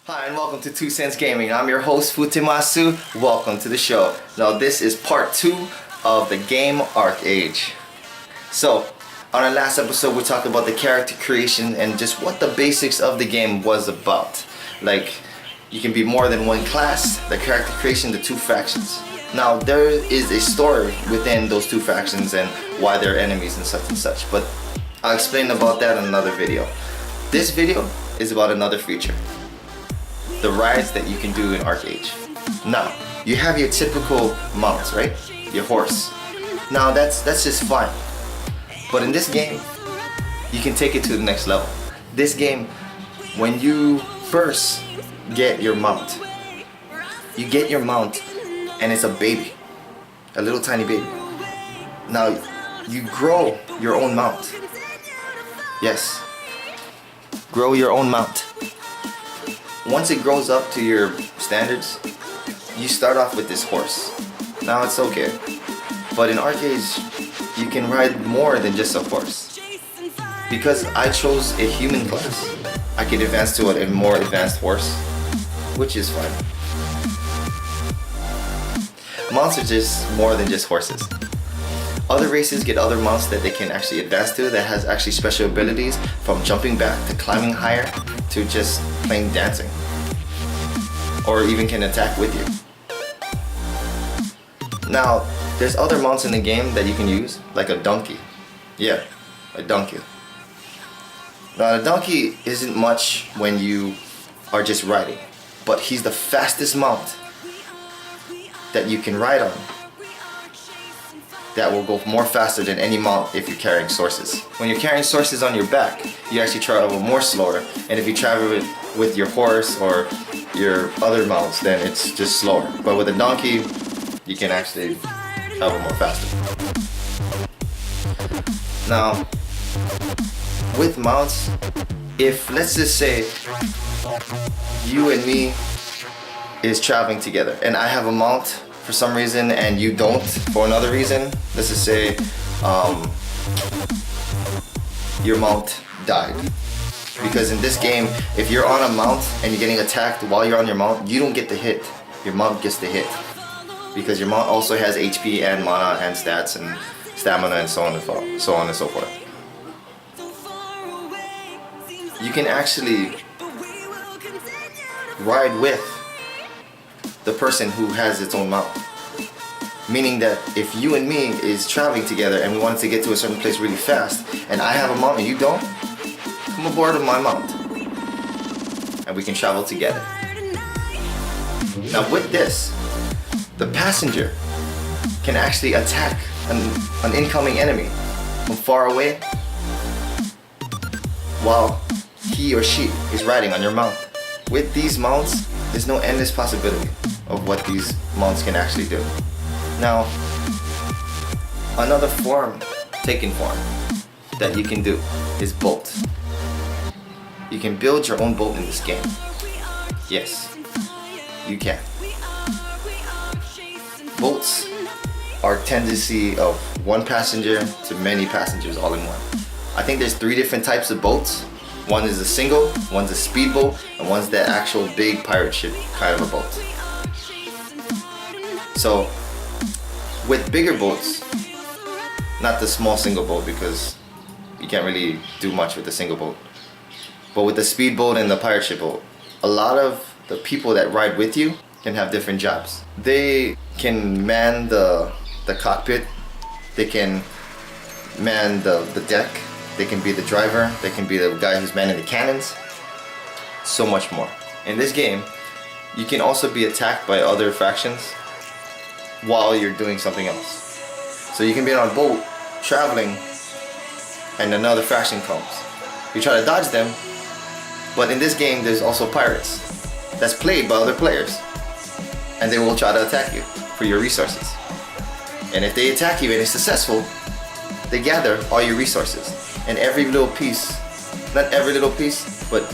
Hi and welcome to 2 Cents Gaming. I'm your host Futemasu. Welcome to the show. Now this is part 2 of the game ArcheAge. So on our last episode we talked about the character creation and just what the basics of the game was about. Like you can be more than one class, the character creation, the 2 factions. Now there is a story within those 2 factions and why they're enemies and such, but I'll explain about that in another video. This video is about another feature. The rides that you can do in ArcheAge. Now, you have your typical mounts, right? Your horse. Now that's just fine. But in this game, you can take it to the next level. This game, when you first get your mount, and it's a baby, a little tiny baby. Now, you grow your own mount. Yes, grow your own mount. Once it grows up to your standards, you start off with this horse. Now it's okay, but in ArcheAge, you can ride more than just a horse. Because I chose a human class, I can advance to a more advanced horse, which is fine. Mounts are just more than just horses. Other races get other mounts that they can actually advance to that has actually special abilities, from jumping back to climbing higher to just plain dancing, or even can attack with you. Now there's other mounts in the game that you can use, like a donkey. Yeah, a donkey. Now a donkey isn't much when you are just riding, but he's the fastest mount that you can ride on. That will go more faster than any mount if you're carrying sources. When you're carrying sources on your back, you actually travel more slower, and if you travel with your horse or your other mounts, then it's just slower. But with a donkey, you can actually travel more faster. Now, with mounts, if let's just say you and me is traveling together, and I have a mount for some reason and you don't for another reason, let's just say your mount died. Because in this game, if you're on a mount and you're getting attacked while you're on your mount, you don't get the hit. Your mount gets the hit. Because your mount also has HP and mana and stats and stamina and so on and so forth. You can actually ride with the person who has its own mount. Meaning that if you and me is traveling together and we wanted to get to a certain place really fast, and I have a mount and you don't, come aboard with my mount and we can travel together. Now with this, the passenger can actually attack an incoming enemy from far away while he or she is riding on your mount. With these mounts, there's no endless possibility of what these mounts can actually do. Now, another taken form that you can do is boat. You can build your own boat in this game. Yes, you can. Boats are a tendency of one passenger to many passengers all in one. I think there's 3 different types of boats. One is a single, one's a speedboat, and one's the actual big pirate ship kind of a boat. So, with bigger boats, not the small single boat because you can't really do much with the single boat, but with the speedboat and the pirate ship boat, a lot of the people that ride with you can have different jobs. They can man the cockpit, they can man the deck, they can be the driver, they can be the guy who's manning the cannons, so much more. In this game, you can also be attacked by other factions while you're doing something else. So you can be on a boat, traveling, and another faction comes. You try to dodge them, but in this game there's also pirates that's played by other players, and they will try to attack you for your resources. And if they attack you and it's successful, they gather all your resources. And every little piece, not every little piece, but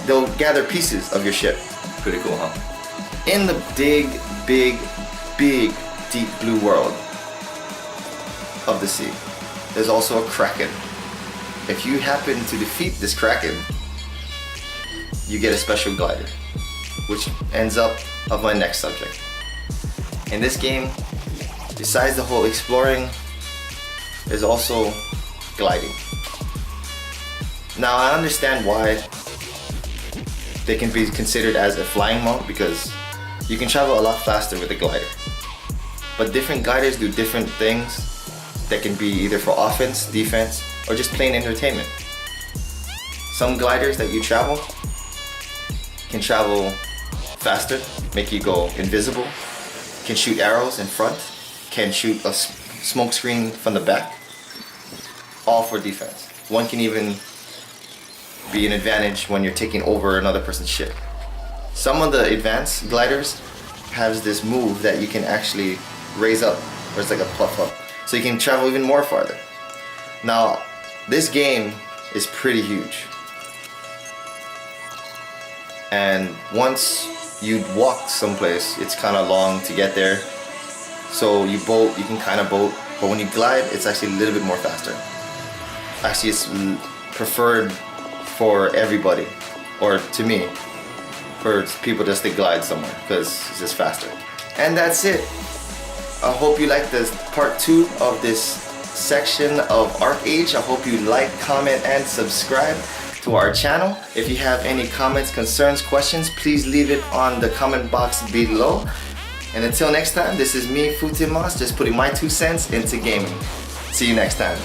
they'll gather pieces of your ship. Pretty cool, huh? In the big, deep blue world of the sea, there's also a kraken. If you happen to defeat this kraken, you get a special glider, which ends up of my next subject. In this game, besides the whole exploring, there's also gliding. Now I understand why they can be considered as a flying mount, because you can travel a lot faster with a glider. But different gliders do different things that can be either for offense, defense, or just plain entertainment. Some gliders that you travel can travel faster, make you go invisible, can shoot arrows in front, can shoot a smoke screen from the back, all for defense. One can even be an advantage when you're taking over another person's ship. Some of the advanced gliders has this move that you can actually raise up, or it's like a puff up, so you can travel even more farther. Now, this game is pretty huge, and once you walk someplace, it's kind of long to get there. So you can kind of boat, but when you glide, it's actually a little bit more faster. Actually, it's preferred for everybody, or to me, for people just to glide somewhere, because it's just faster. And that's it. I hope you liked this part 2 of this section of ArcheAge. I hope you like, comment, and subscribe to our channel. If you have any comments, concerns, questions, please leave it on the comment box below. And until next time, this is me, Futimas, just putting my 2 cents into gaming. See you next time.